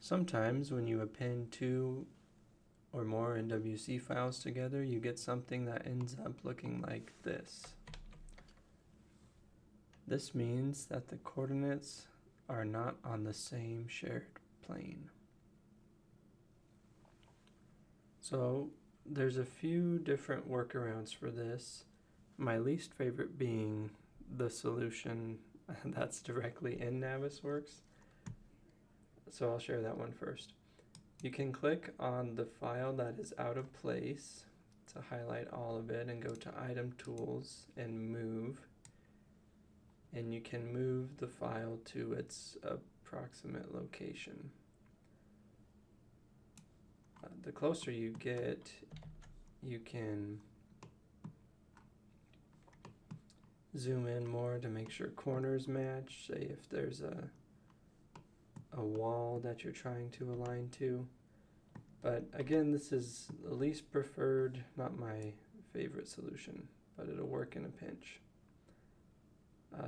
Sometimes when you append two or more NWC files together, you get something that ends up looking like this. This means that the coordinates are not on the same shared plane. So there's a few different workarounds for this. My least favorite being the solution that's directly in Navisworks. So I'll share that one first. You can click on the file that is out of place to highlight all of it and go to Item Tools and Move. And you can move the file to its approximate location. The closer you get, you can zoom in more to make sure corners match. Say if there's a wall that you're trying to align to. But again, this is the least preferred, not my favorite solution, but it'll work in a pinch.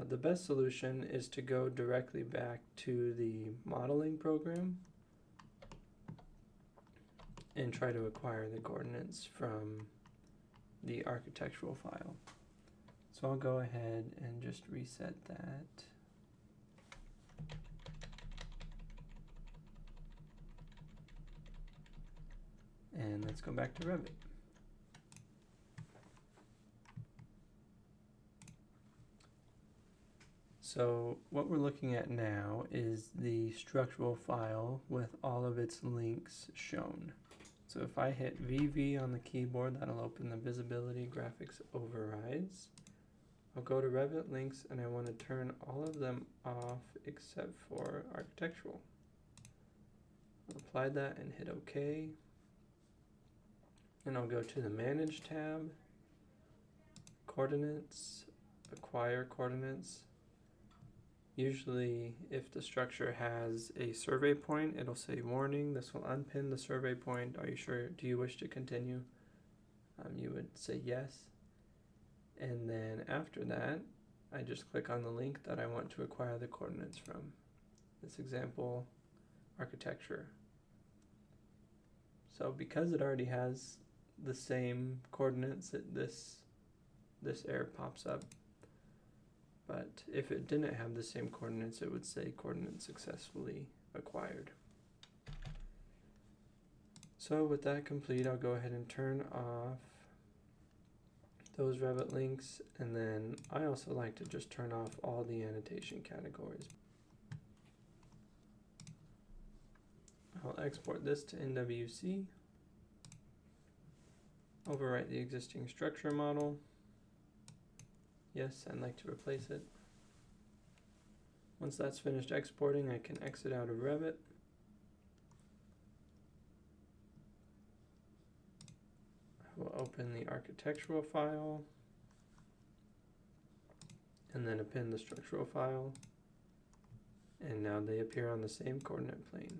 The best solution is to go directly back to the modeling program and try to acquire the coordinates from the architectural file. So I'll go ahead and just reset that. And let's go back to Revit. So what we're looking at now is the structural file with all of its links shown. So if I hit VV on the keyboard, that'll open the Visibility Graphics Overrides. I'll go to Revit Links and I want to turn all of them off except for Architectural. I'll apply that and hit OK. And I'll go to the Manage tab, Coordinates, Acquire Coordinates. Usually if the structure has a survey point, it'll say warning. This will unpin the survey point. Are you sure? Do you wish to continue? You would say yes. And then after that, I just click on the link that I want to acquire the coordinates from. This example, architecture. So because it already has the same coordinates, this error pops up. But if it didn't have the same coordinates, it would say coordinates successfully acquired. So with that complete, I'll go ahead and turn off those Revit links, and then I also like to just turn off all the annotation categories. I'll export this to NWC, overwrite the existing structure model. Yes, I'd like to replace it. Once that's finished exporting, I can exit out of Revit. I will open the architectural file and then append the structural file. And now they appear on the same coordinate plane.